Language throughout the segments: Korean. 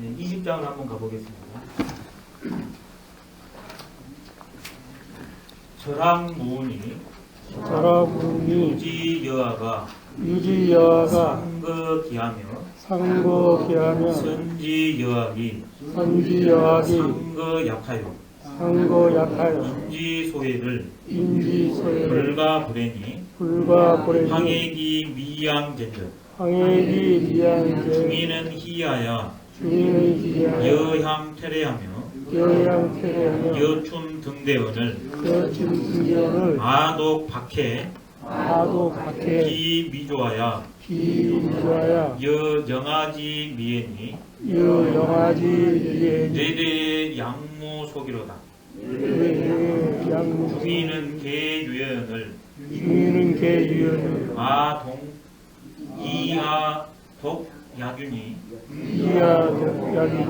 네, 20장을 한번 가보겠습니다. 절합무운이 유지여하가 상거기하며 선지여하기 상거약하여 인지소해를 불가불행이 황해기 미양젠저 중이는 희야야 여향퇴례하며 여춘 등대원을 아독박해 비미조하야 여영아지 미애니 내대 양무 속이로다. 중이는 개유연을 이하독 야균이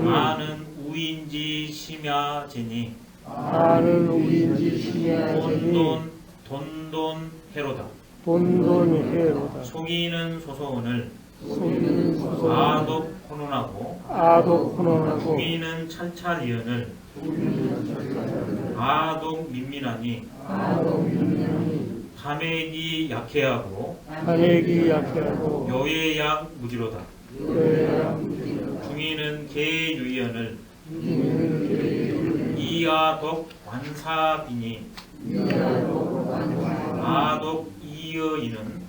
아는 우인지 심야제니 돈돈 해로다. 속이는 소소원을 아독 혼원하고 중이는 찰찰이연을 아독 민민하니 담액이 약해하고 요예약 무지로다. 중이는 개유연을 이하독 완사비니 아독 이여이는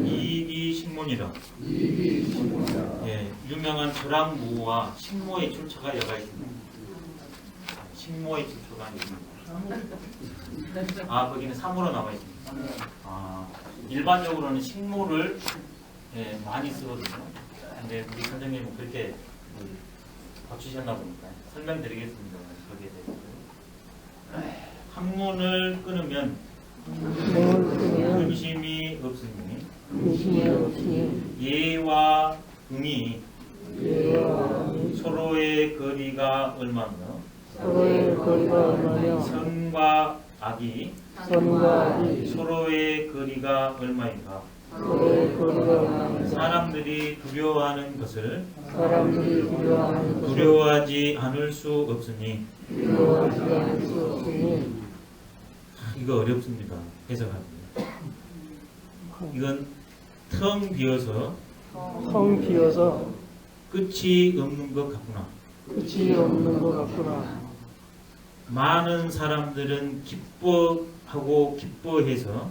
이익이 식문이다. 예, 유명한 절합무와 식모의 출처가 여가 있습니다. 식모의 출처가 아닙니다. 거기는 3으로 나와 있습니다. 일반적으로는 식모를 많이 쓰거든요. 근데 우리 선생님은 그렇게 고치셨나 보니까 설명드리겠습니다. 거기에 대해서 학문을 끊으면 근심이 없으니 예와 응이 서로의 거리가 얼마며 선과 악이 서로의 거리가 얼마인가. 사람들이 두려워하는 것을 두려워하지 않을 수 없으니 이거 어렵습니다. 해석하기. 이건 텅 비어서 끝이 없는 것 같구나. 많은 사람들은 기뻐하고 기뻐해서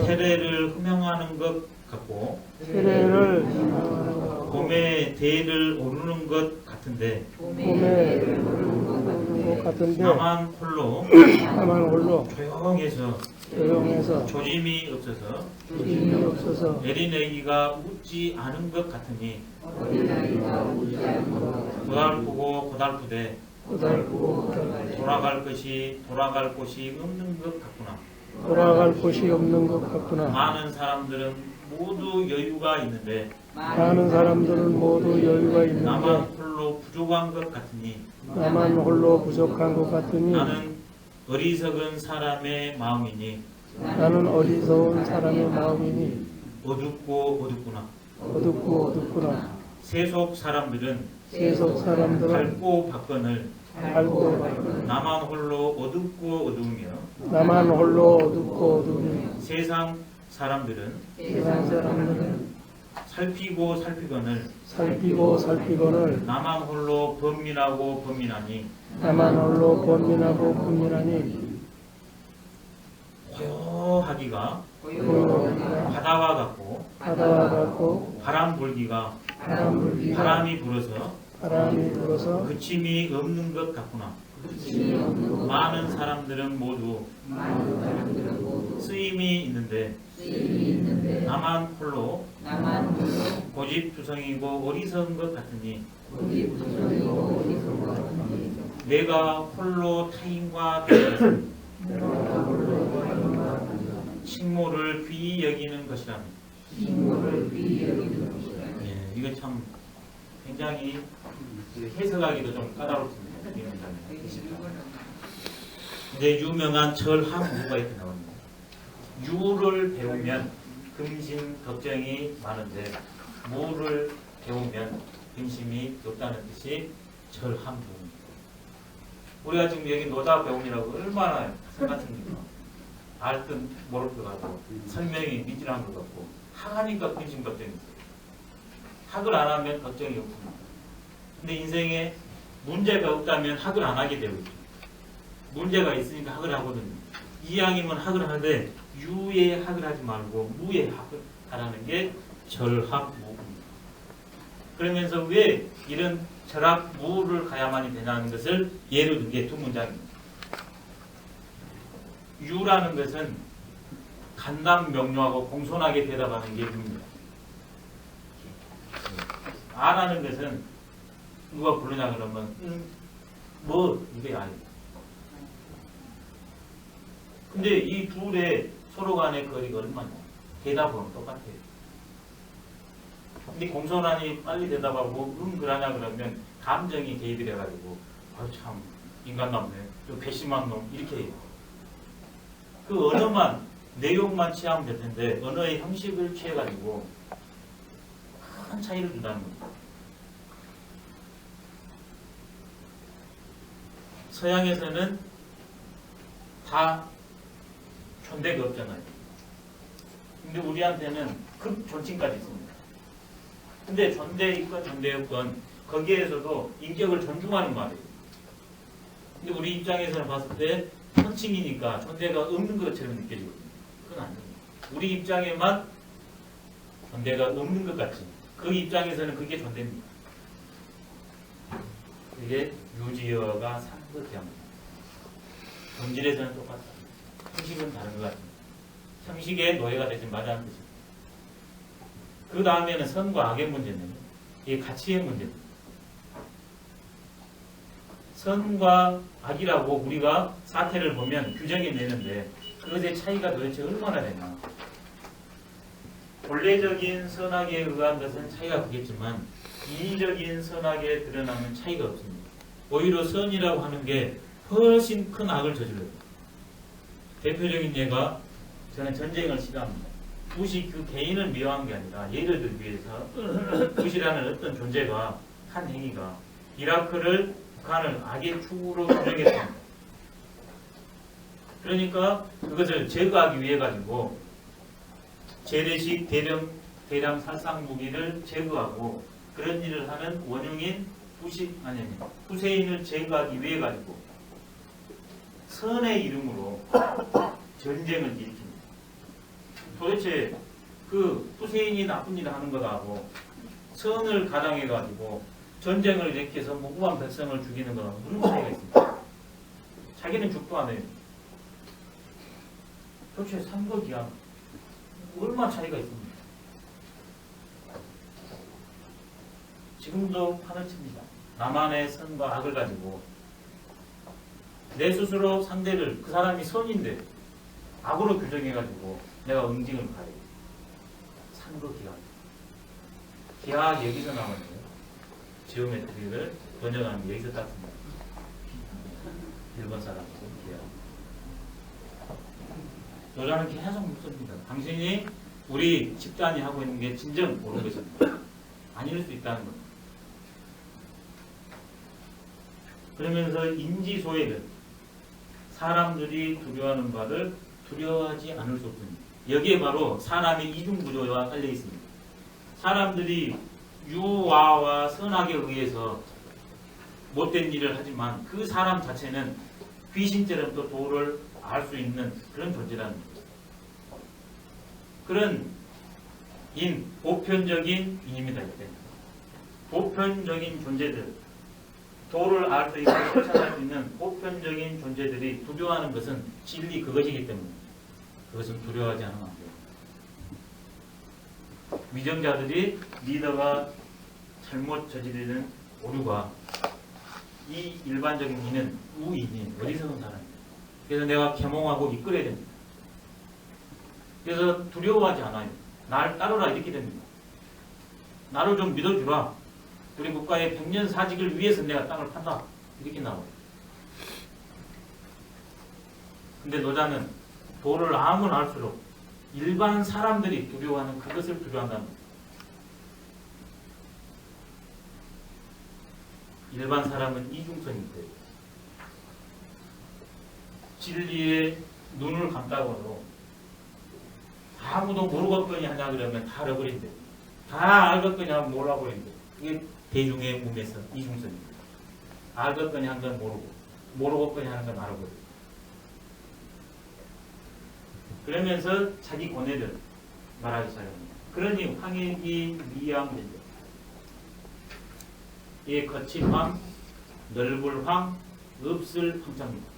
태례를 흠양하는 것 같고 봄에 대를 오르는 것 같은데 나만 홀로 조용해서 조짐이 없어서 내리내기가 웃지 않은 것 같으니 고달프되 돌아갈 곳이 없는 것 같구나. 많은 사람들은 모두 여유가 있는데 나만 홀로 부족한 것 같으니 나는 어리석은 사람의 마음이니 어둡고 어둡구나. 세속 사람들은 밝고 박건을 나만 홀로 어둡고 어두우며 세상 사람들은 살피고 살피거늘 나만 홀로 번민하고 번민하니 고요하기가 바다와 같고 바람 불기가 바람이 불어서 그침이 없는 것 같구나. 많은 사람들은 모두 쓰임이 있는데 나만 홀로 고집투성이고 어리석은 것 같으니 내가 홀로 타인과 대해서 식모를 귀히 여기는 것이라니. 이거 참 굉장히 해석하기도 좀 까다롭습니다. 근데 유명한 절합무가 이렇게 나옵니다. 유를 배우면 근심 걱정이 많은데 무를 배우면 근심이 없다는 뜻이 절함부입니다. 우리가 지금 여기 노자배움이라고 얼마나 생각합니까? 알 듯 모를 것 같고 설명이 미진한 것 같고 학하니까 근심 걱정이 있어요. 학을 안 하면 걱정이 없습니다. 근데 인생에 문제가 없다면 학을 안 하게 되고 있죠. 문제가 있으니까 학을 하거든요. 이왕이면 학을 하되 유의 학을 하지 말고 무의 학을 하라는 게 절학무입니다. 그러면서 왜 이런 절학무를 가야만이 되냐는 것을 예를 든 게 두 문장입니다. 유라는 것은 간단 명료하고 공손하게 대답하는 게 유입니다. 아라는 것은 누가 부르냐 그러면 뭐 이게 아니에요. 근데 이 둘의 서로 간의 거리가 얼마냐? 대답은 똑같아요. 근데 공손하니 빨리 대답하고 그러냐 그러면 감정이 개입이 돼가지고 아유 참 인간답네, 좀 괘씸한 놈 이렇게 해요. 그 언어만 내용만 취하면 될 텐데 언어의 형식을 취해가지고 큰 차이를 준다는 겁니다. 서양에서는 다 존대가 없잖아요. 근데 우리한테는 극존칭까지 있습니다. 근데 존대있건 존대없건 거기에서도 인격을 존중하는 말이에요. 근데 우리 입장에서는 봤을 때 선칭이니까 존대가 없는 것처럼 느껴지거든요. 그건 안 됩니다. 우리 입장에만 존대가 없는 것 같지. 그 입장에서는 그게 존대입니다. 그게 유지어가 상극형입니다. 본질에서는 똑같다. 형식은 다른 것 같습니다. 형식의 노예가 되지 말라는 뜻입니다. 그 다음에는 선과 악의 문제는 이게 가치의 문제입니다. 선과 악이라고 우리가 사태를 보면 규정해 내는데 그것의 차이가 도대체 얼마나 되나. 본래적인 선악에 의한 것은 차이가 크겠지만 인위적인 선악에 드러나는 차이가 없습니다. 오히려 선이라고 하는 게 훨씬 큰 악을 저질러요. 대표적인 예가 저는 전쟁을 싫어합니다. 붓이 그 개인을 미워한 게 아니라 예를 들기 위해서 붓이라는 어떤 존재가 한 행위가 이라크를 북한을 악의 축으로 규정했습니다. 그러니까 그것을 제거하기 위해 가지고 재래식 대량 살상 무기를 제거하고 그런 일을 하는 원흉인 후세인을 제거하기 위해 가지고 선의 이름으로 전쟁을 일으킵니다. 도대체 그 후세인이 나쁜 일을 하는 것하고 선을 가장해 가지고 전쟁을 일으켜서 무고한 백성을 죽이는 거하고 무슨 차이가 있습니까? 자기는 죽도 안 해요. 도대체 삼거기야 얼마나 차이가 있습니까? 지금도 판을 칩니다. 나만의 선과 악을 가지고 내 스스로 상대를 그 사람이 선인데 악으로 규정해가지고 내가 응징을 가해. 삼거기하. 기하 여기서 나왔네요. 지오메트리를 번역하는 게 여기서 땄습니다. 일본 사람이고 기하. 여자는 계속 묻습니다. 당신이 우리 집단이 하고 있는 게 진정 옳은 것입니다. 아닐 수 있다는 겁니다. 그러면서 인지소액은 사람들이 두려워하는 바를 두려워하지 않을 수 없습니다. 여기에 바로 사람의 이중구조가 깔려 있습니다. 사람들이 유와와 선악에 의해서 못된 일을 하지만 그 사람 자체는 귀신처럼 또 도를 알 수 있는 그런 존재라는 거죠. 그런 보편적인 인입니다. 이때 보편적인 존재들, 도를 알 수 있고 실천할 수 있는 보편적인 존재들이 두려워하는 것은 진리 그것이기 때문에 그것은 두려워하지 않으면 안 돼요. 위정자들이 리더가 잘못 저지르는 오류가 이 일반적인 이는 우인이 어리석은 사람입니다. 그래서 내가 계몽하고 이끌어야 됩니다. 그래서 두려워하지 않아요. 날 따르라 이렇게 됩니다. 나를 좀 믿어주라. 우리 국가의 백년 사직을 위해서 내가 땅을 판다. 이렇게 나와요. 근데 노자는 도를 알면 알수록 일반 사람들이 두려워하는 그것을 두려워한다는 거예요. 일반 사람은 이중성인데 진리에 눈을 감다고도 아무도 모르겠거니 하냐 그러면 다 알아버린대. 다 알겠거니 하면 몰라버린대. 이게 대중의 몸에서 이중성입니다. 알겠거니 하는 건 모르고 모르겠거니 하는 건 알아버리고. 그러면서 자기 고뇌를 말하기 시작합니다. 그러니 황해기 미양대죠. 이 거친 황, 넓을 황, 없을 황자입니다.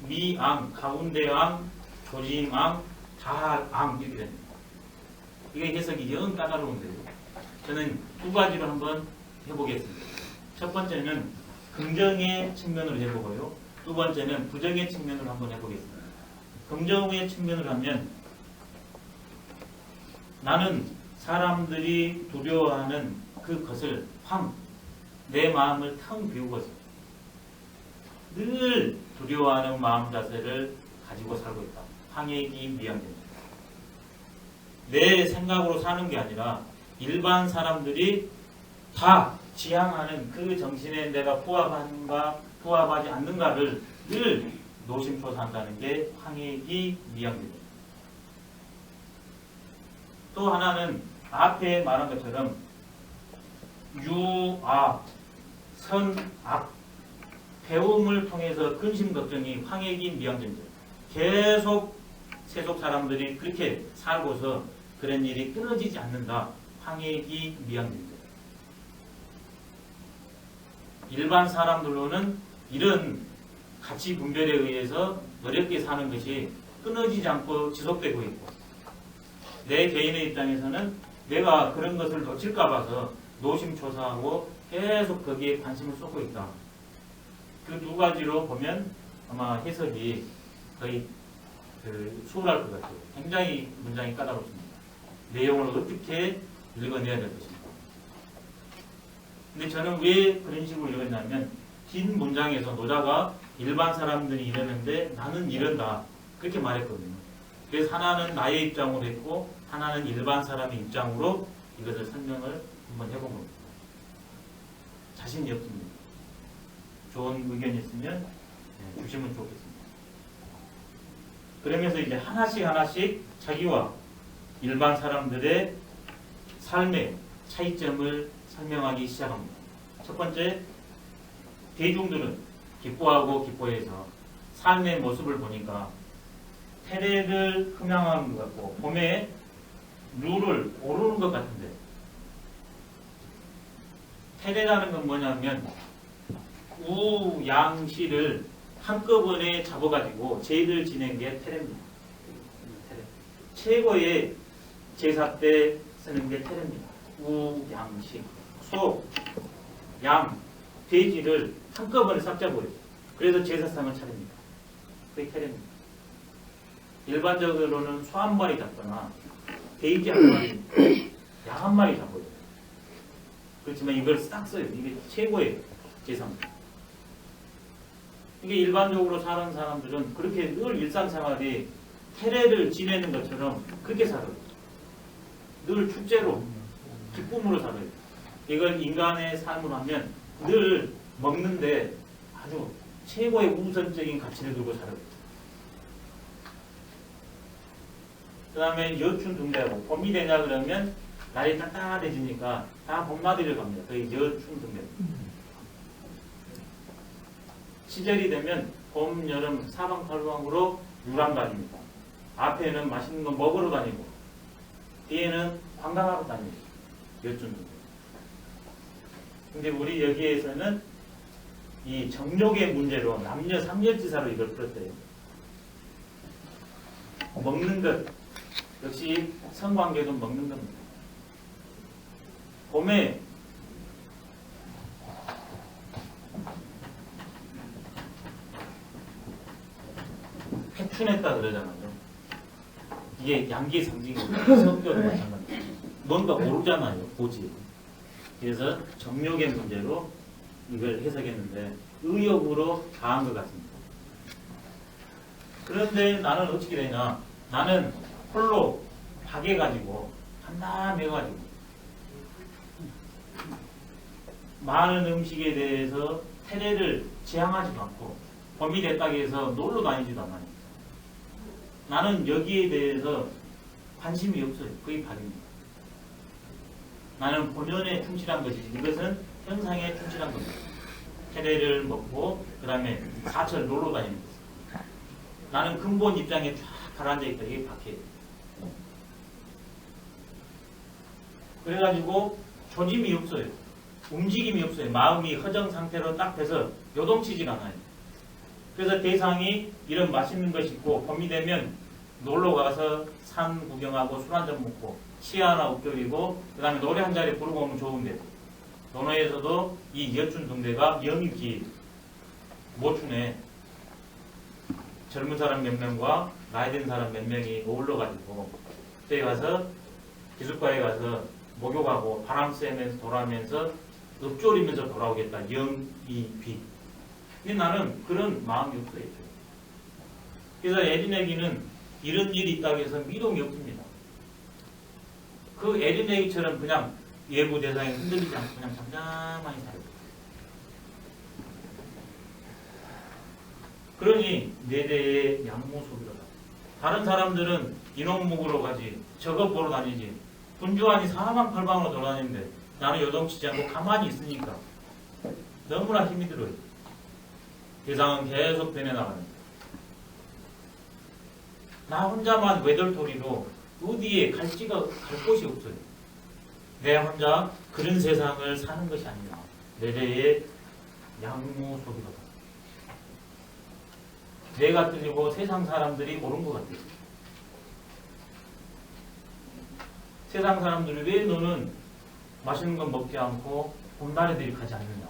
미앙, 가운데앙, 조짐앙, 다앙 이렇게 됩니다. 이게 해석이 영 까다로운데요. 저는 두 가지로 한번 해보겠습니다. 첫 번째는 긍정의 측면으로 해보고요. 두 번째는 부정의 측면으로 한번 해보겠습니다. 긍정의 측면으로 하면 나는 사람들이 두려워하는 그것을 내 마음을 텅 비우고서 늘 두려워하는 마음 자세를 가지고 살고 있다. 황해기 미양입니다. 내 생각으로 사는 게 아니라 일반 사람들이 다 지향하는 그 정신에 내가 부합하지 않는가를 늘 노심초사한다는 게 황해기 미양입니다. 또 하나는 앞에 말한 것처럼 유악, 선악, 배움을 통해서 근심 걱정이 황해기 미양입니다. 계속 세속 사람들이 그렇게 살고서 그런 일이 끊어지지 않는다. 황해기 미양입니다. 일반 사람들로는 이런 가치 분별에 의해서 어렵게 사는 것이 끊어지지 않고 지속되고 있고, 내 개인의 입장에서는 내가 그런 것을 놓칠까 봐서 노심초사하고 계속 거기에 관심을 쏟고 있다. 그 두 가지로 보면 아마 해석이 거의 수월할 것 같아요. 굉장히 문장이 까다롭습니다. 내용을 어떻게 읽어내야 될 것인가. 근데 저는 왜 그런 식으로 읽었냐면, 긴 문장에서 노자가 일반 사람들이 이러는데 나는 이런다, 그렇게 말했거든요. 그래서 하나는 나의 입장으로 했고 하나는 일반 사람의 입장으로 이것을 설명을 한번 해본 겁니다. 자신이 없습니다. 좋은 의견이 있으면 주시면 좋겠습니다. 그러면서 이제 하나씩 자기와 일반 사람들의 삶의 차이점을 설명하기 시작합니다. 첫 번째, 대중들은 기뻐하고 기뻐해서 삶의 모습을 보니까 태래를 흠양하는 것 같고 봄에 룰을 오르는 것 같은데, 태래라는 건 뭐냐면 우양시를 한꺼번에 잡아가지고 제를 지낸 게 태래입니다. 태래. 최고의 제사 때 쓰는 게 태래입니다. 우양시, 소, 양, 돼지를 한꺼번에 싹 잡아요. 그래서 제사상을 차립니다. 그게 태래입니다. 일반적으로는 소 한 마리 잡거나 돼지 한 마리, 양 한 마리 잡아요. 그렇지만 이걸 싹 써요. 이게 최고의 제사입니다. 이게 일반적으로 사는 사람들은 그렇게 늘 일상생활이 태래를 지내는 것처럼 그렇게 살아요. 늘 축제로, 기쁨으로 살아요. 이걸 인간의 삶으로 하면 늘 먹는데 아주 최고의 우선적인 가치를 두고 살아요. 그 다음에 여춘 등대하고, 봄이 되냐 그러면 날이 따뜻해지니까 다 봄나들이를 갑니다. 그게 여춘 등대. 시절이 되면 봄, 여름, 사방팔방으로 유람다닙니다. 앞에는 맛있는 거 먹으러 다니고 뒤에는 관광하러 다닙니다. 여춘 등대. 근데 우리 여기에서는 이 정욕의 문제로 남녀 삼열지사로 이걸 풀었대요. 먹는 것, 역시 성관계도 먹는 겁니다. 봄에 회춘했다 그러잖아요. 이게 양기의 상징이고 성격도 마찬가지입니다. 뭔가 모르잖아요. 보지. 그래서 정욕의 문제로 이걸 해석했는데 의욕으로 가한 것 같습니다. 그런데 나는 어떻게 되냐? 나는 홀로 박해가지고 한담해가지고 많은 음식에 대해서 테레를 지향하지도 않고 범위 됐다고 해서 놀러 다니지도 않아요. 나는 여기에 대해서 관심이 없어요. 그게 발입니다. 나는 본연에 충실한 것이지 이것은 현상에 충실한 겁니다. 테레를 먹고 그 다음에 사철 놀러 다니는 거죠. 나는 근본 입장에 쫙 가라앉아 있다. 이게 박해예요. 그래가지고 조짐이 없어요. 움직임이 없어요. 마음이 허정 상태로 딱 돼서 요동치지가 않아요. 그래서 대상이 이런 맛있는 것이 있고 봄이 되면 놀러 가서 산 구경하고 술 한잔 먹고 시 하나 웃겨리고 그 다음에 노래 한 자리 부르고 오면 좋은데 논어에서도 이 여춘 동대가 영입기 모춘에 젊은 사람 몇 명과 나이 든 사람 몇 명이 어울러가지고 그때 가서 기숙과에 가서 목욕하고 바람 쐬면서 돌아오면서 읊조리면서 돌아오겠다. 영이비. 근데 나는 그런 마음이 없어요. 그래서 에린에게는 이런 일이 있다고 해서 미동이 없습니다. 그 에린에게처럼 그냥 외부 대상에 흔들리지 않고 그냥 잠잠하게 살아요. 그러니 네 대의 양무소비로다. 다른 사람들은 인홍목으로 가지 저것 보러 다니지 분주하니 사방팔방으로 돌아다니는데 나는 요동치지 않고 가만히 있으니까 너무나 힘이 들어요. 대상은 계속 변해나가는 나 혼자만 외돌토리로 어디에 갈 곳이 없어요. 내 혼자 그런 세상을 사는 것이 아니라 내 대의 양무소비로다. 내가 틀리고 세상 사람들이 옳은 것 같아요. 세상 사람들이 왜 너는 맛있는 건 먹지 않고 봄나래들이 가지 않느냐.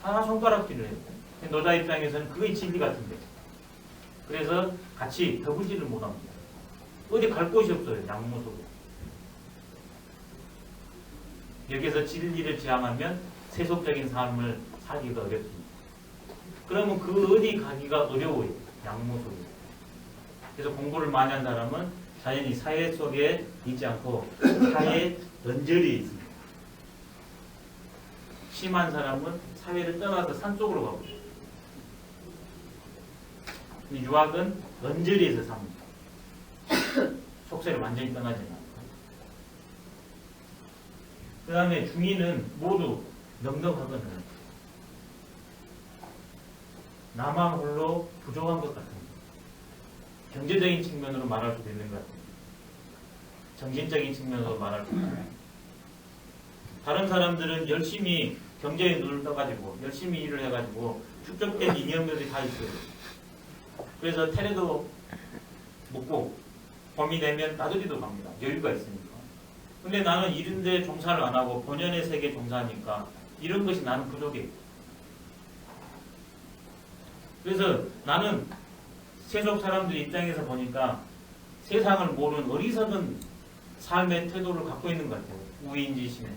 하나 손가락질을 해요. 너자 입장에서는 그게 진리 같은데. 그래서 같이 더불지를 못합니다. 어디 갈 곳이 없어요. 양무소로. 여기서 진리를 지향하면 세속적인 삶을 살기가 어렵습니다. 그러면 그 어디 가기가 어려워요. 양무소로. 그래서 공부를 많이 한 사람은 자연히 사회 속에 있지 않고 사회에 언저리에 있습니다. 심한 사람은 사회를 떠나서 산속으로 가고 유학은 언저리에서 삽니다. 속세를 완전히 떠나지 않아요. 그 다음에 중인은 모두 넉넉하거든요. 나만 홀로 부족한 것 같은 경제적인 측면으로 말할 수도 있는 것 같아요. 정신적인 측면으로 말할 수도 있는 다른 사람들은 열심히 경제에 눈을 떠가지고 열심히 일을 해가지고 축적된 이념들이 다 있어요. 그래서 테레도 먹고 봄이 되면 나들이도 갑니다. 여유가 있으니까. 근데 나는 이런데 종사를 안 하고 본연의 세계에 종사하니까 이런 것이 나는 부족해. 그래서 나는 세속 사람들 입장에서 보니까 세상을 모르는 어리석은 삶의 태도를 갖고 있는 것 같아요. 우인지심에.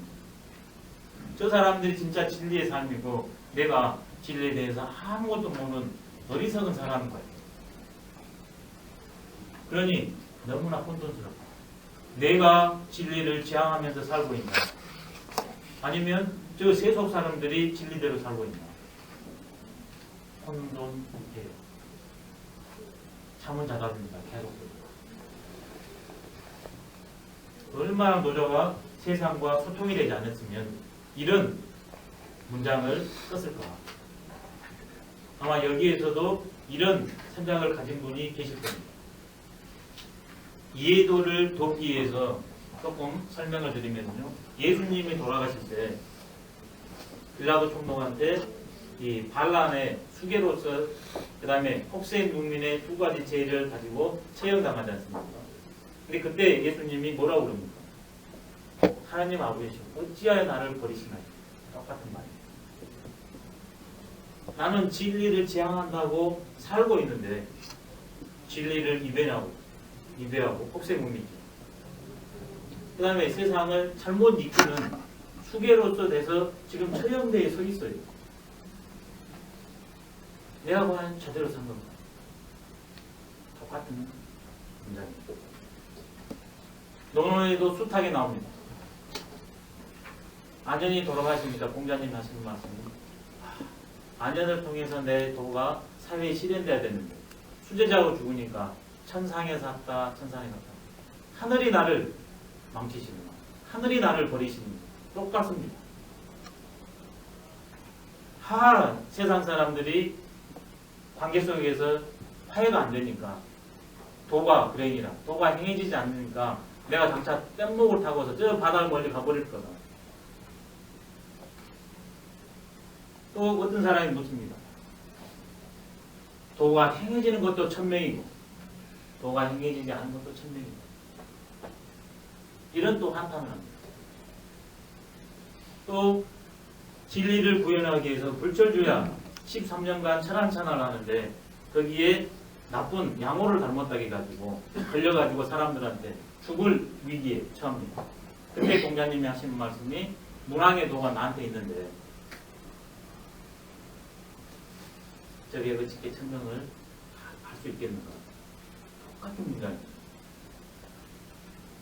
저 사람들이 진짜 진리의 삶이고 내가 진리에 대해서 아무것도 모르는 어리석은 사람인 것 같아요. 그러니 너무나 혼돈스럽다. 내가 진리를 지향하면서 살고 있나? 아니면 저 세속 사람들이 진리대로 살고 있나? 혼돈해요. 잠은 자답니다. 계속. 얼마나 노조가 세상과 소통이 되지 않았으면 이런 문장을 썼을까? 아마 여기에서도 이런 생각을 가진 분이 계실 겁니다. 이해도를 돕기 위해서 조금 설명을 드리면요. 예수님이 돌아가실 때 빌라도 총독한테 이 반란의 수계로서 그 다음에 혹세 국민의 두 가지 죄를 가지고 처형당하지 않습니까? 근데 그때 예수님이 뭐라고 그럽니까? 하나님 아버지시오 어찌하여 나를 버리시나요? 똑같은 말이에요. 나는 진리를 지향한다고 살고 있는데 진리를 이배하고 혹세무민이죠. 그 다음에 세상을 잘못 이끄는 수계로서 돼서 지금 처형대에 서 있어요. 내가 과연 제대로 산 건가? 똑같은 문장입니다. 논어에도 숱하게 나옵니다. 안연이 돌아가십니다. 공자님 하시는 말씀이 안연을 통해서 내 도가 사회에 실현돼야 되는데 수제자로 죽으니까 천상에 샀다 천상에 갔다. 하늘이 나를 망치시는가 하늘이 나를 버리시는가 똑같습니다. 세상 사람들이 관계 속에서 화해가 안 되니까 도가 불행이라 도가 행해지지 않으니까 내가 장차 뗏목을 타고서 저 바다를 멀리 가버릴 거다. 또 어떤 사람이 묻습니다. 도가 행해지는 것도 천명이고 도가 행해지지 않은 것도 천명이고 이런 또 한탄을 합니다. 또 진리를 구현하기 위해서 불철주야 13년간 철안찬을 하는데 거기에 나쁜 양호를 닮았다고 해가지고 걸려가지고 사람들한테 죽을 위기에 처합니다. 그때 공자님이 하시는 말씀이 문왕의 도가 나한테 있는데 저게 어떻게 천명을 할 수 있겠는가. 똑같은 문장입니다.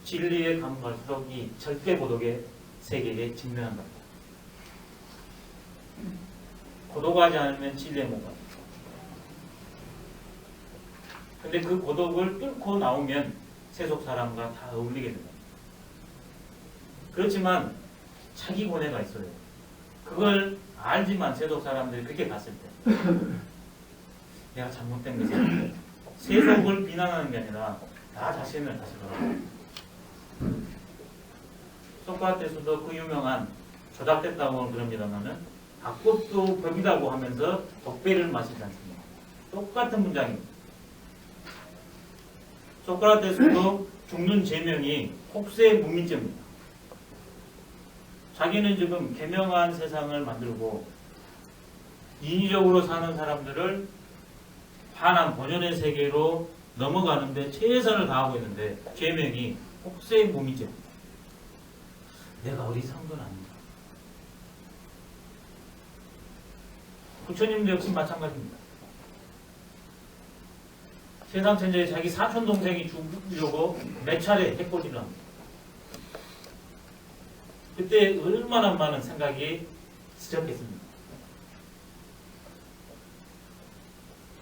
진리에 감갈수록 이 절대 고독의 세계에 직면한다. 고독하지 않으면 진리에 못 갑니다. 근데 그 고독을 뚫고 나오면 세속 사람과 다 어울리게 됩니다. 그렇지만 자기 고뇌가 있어요. 그걸 알지만 세속 사람들이 그렇게 갔을 때 내가 잘못된 것은 세속을 비난하는 게 아니라 나 자신을 다시 돌아보고 소크라테스도 그 유명한 조작됐다고 그럽니다만은 악법도 법이라고 하면서 독배를 마시지 않습니다. 똑같은 문장입니다. 소크라테스도 죽는 제명이 혹세의 문민죄입니다. 자기는 지금 계명한 세상을 만들고 인위적으로 사는 사람들을 환한 본연의 세계로 넘어가는데 최선을 다하고 있는데 죄명이 혹세의 문민죄입니다. 내가 어리석은 건 아닙니다. 부처님도 역시 마찬가지입니다. 세상 천지에 자기 사촌 동생이 죽으려고 몇 차례 해코지를 합니다. 그때 얼마나 많은 생각이 스쳤겠습니까?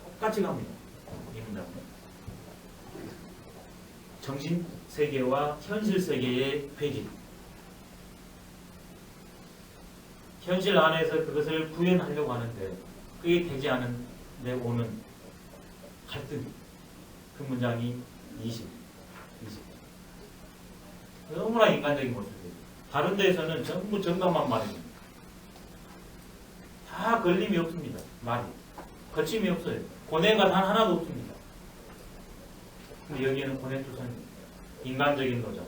똑같이 갑니다. 이 문장은 정신 세계와 현실 세계의 괴질. 현실 안에서 그것을 구현하려고 하는데 그게 되지 않은데 오는 갈등. 그 문장이 20. 너무나 인간적인 모습이에요. 다른 데에서는 전부 정답만 말해줍니다. 다 걸림이 없습니다. 말이. 거침이 없어요. 고뇌가 단 하나도 없습니다. 근데 여기에는 고뇌투성이 인간적인 도자.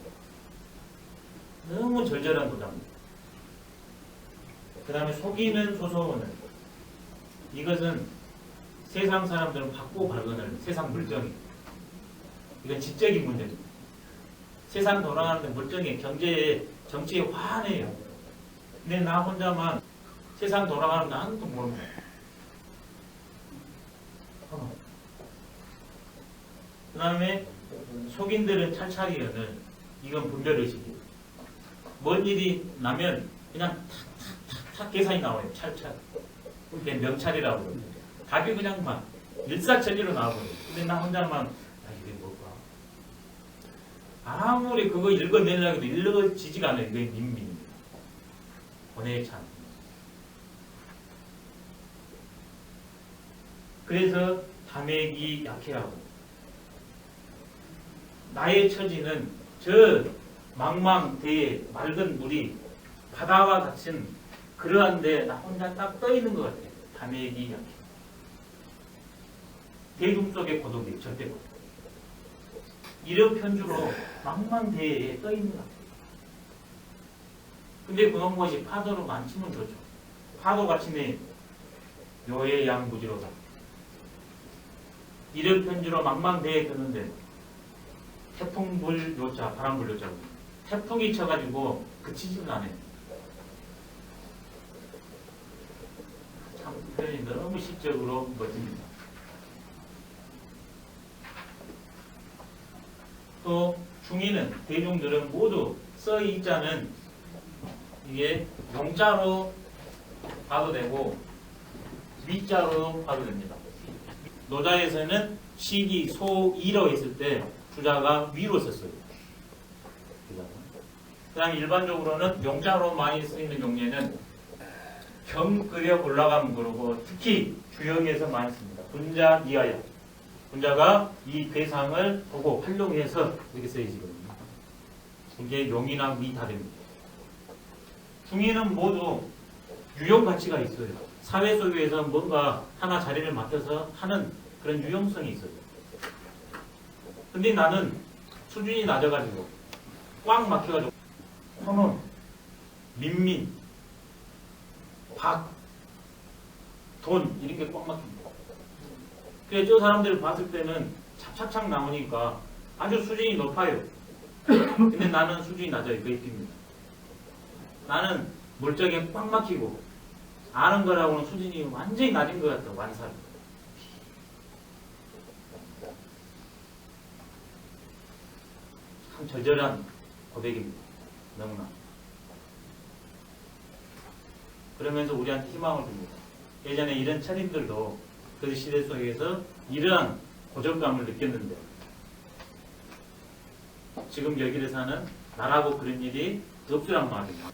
너무 절절한 도자입니다. 그 다음에 속이는 소소원을. 이것은 세상 사람들은 받고 발견할 세상 물정이. 이건 지적인 문제입니다. 세상 돌아가는데 물정에 경제에 정치에 화내요. 근데 나 혼자만 세상 돌아가는 거 아무것도 모릅니다. 그 다음에 속인들은 찰찰이언을 이건 분별의식이에요. 뭔 일이 나면 그냥 탁탁탁탁 계산이 나와요. 찰찰. 그게 명찰이라고 그러죠. 답이 그냥 막 일사천리로 나와버려요. 근데 나 혼자만 이게 뭘까? 아무리 그거 읽어내려고 해도 읽어지지가 않아요. 그게 민민입니다. 고뇌의 찬. 그래서 담액이 약해하고 나의 처지는 저 망망대해 맑은 물이 바다와 같은 그러한데 나 혼자 딱 떠있는 것 같아요. 담액이 약해. 대중 속의 고독이 절대 고독. 이런 편주로 망망대해에 떠있는 것 같아요. 근데 그런 것이 파도로 만치면 좋죠. 파도가 치네 요해양무지로다. 이런 편주로 망망대해에 뜨는데 태풍불 요자, 바람불 요자. 태풍이 쳐가지고 그치지는 않아요. 참 표현이 너무 시적으로 멋집니다. 또 중인은 대중들은 모두 써있자는 이게 용자로 봐도 되고 위자로 봐도 됩니다. 노자에서는 시기, 소, 이로 있을 때 주자가 위로 썼어요. 그다음 일반적으로는 용자로 많이 쓰이는 용례는 경 그려 올라가면 그러고 특히 주역에서 많이 씁니다. 분자 이하여. 분자가 이 괴상을 보고 활용해서 이렇게 쓰여지거든요. 이게 용이나 미 다릅니다. 중의는 모두 유용 가치가 있어요. 사회 속에서 뭔가 하나 자리를 맡아서 하는 그런 유용성이 있어요. 근데 나는 수준이 낮아가지고 꽉 막혀가지고 혼혼, 민민, 박, 돈 이런 게 꽉 막힙니다. 그래서 저 사람들을 봤을 때는 착착착 나오니까 아주 수준이 높아요. 근데 나는 수준이 낮아요. 그게 빕니다. 나는 물적에 꽉 막히고 아는 거라고는 수준이 완전히 낮은 것 같다. 완살. 참 절절한 고백입니다. 너무나. 그러면서 우리한테 희망을 줍니다. 예전에 이런 철인들도 그 시대 속에서 이러한 고정감을 느꼈는데 지금 여기를 사는 나라고 그런 일이 없으란 말입니다.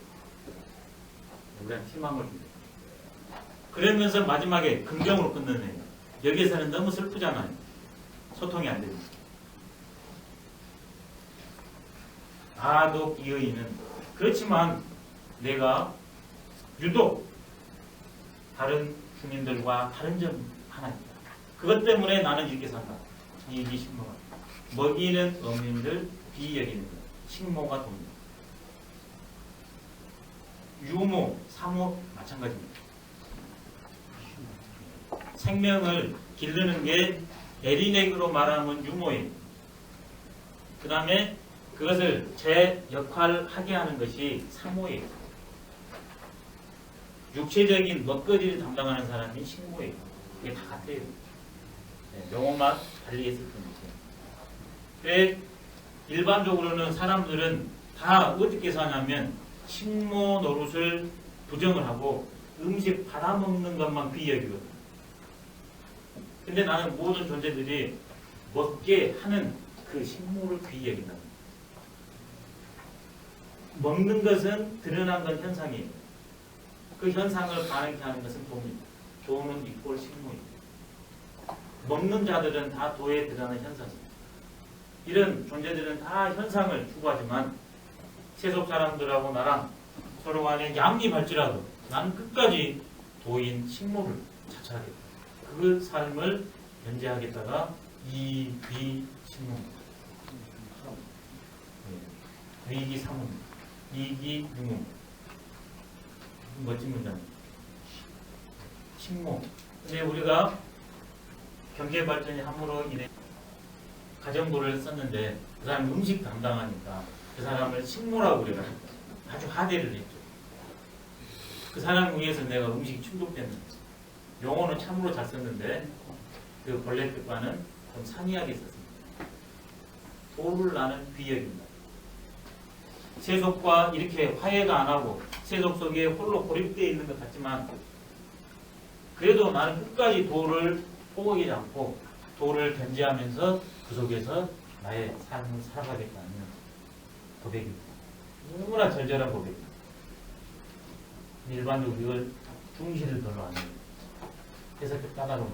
우리한테 희망을 줍니다. 그러면서 마지막에 긍정으로 끝내네요. 여기에서는 너무 슬프잖아요. 소통이 안 됩니다. 아독 이의는 그렇지만 내가 유독 다른 주민들과 다른 점 하나 있다. 그것 때문에 나는 이렇게 산다. 이익이 식모가. 먹이는 어민들 비여기는 것. 식모가 돕니다. 유모, 사모 마찬가지입니다. 생명을 기르는 게 에리넥으로 말하면 유모예요. 그 다음에 그것을 제 역할을 하게 하는 것이 사모예요. 육체적인 먹거리를 담당하는 사람이 식모예요. 이게 다 같아요. 네, 용어만 달리 했을 뿐이죠. 일반적으로는 사람들은 다 어떻게 사냐면 식모 노릇을 부정을 하고 음식 받아먹는 것만 귀여기거든. 근데 나는 모든 존재들이 먹게 하는 그 식모를 귀여긴다. 먹는 것은 드러난 건 현상이에요. 그 현상을 반응케 하는 것은 도입니다. 도는 이꼴 식모입니다. 먹는 자들은 다 도에 드러나는 현상입니다. 이런 존재들은 다 현상을 추구하지만 세속 사람들하고 나랑 서로 간에 양립할지라도 나는 끝까지 도인 식모를 자처하겠다. 그 삶을 연재하겠다가 이비 식모입니다. 위기 사모입니다. 이기 유모. 멋진 문장입니다. 식모. 근데 우리가 경제 발전이 함으로 인해 가정부를 썼는데 그 사람 음식 담당하니까 그 사람을 식모라고 그래요. 아주 하대를 했죠. 그 사람 위해서 내가 음식이 충족됐는데 용어는 참으로 잘 썼는데 그 본래 뜻과는 좀 상이하게 썼습니다. 도를 나는 귀역입니다. 세속과 이렇게 화해가 안 하고 세속 속에 홀로 고립되어 있는 것 같지만 그래도 나는 끝까지 도를 포기하지 않고 도를 견지하면서 그 속에서 나의 삶을 살아가겠다는 고백입니다. 너무나 절절한 고백입니다. 일반적으로 이걸 중시를 별로 안 해요. 해석이 까다로운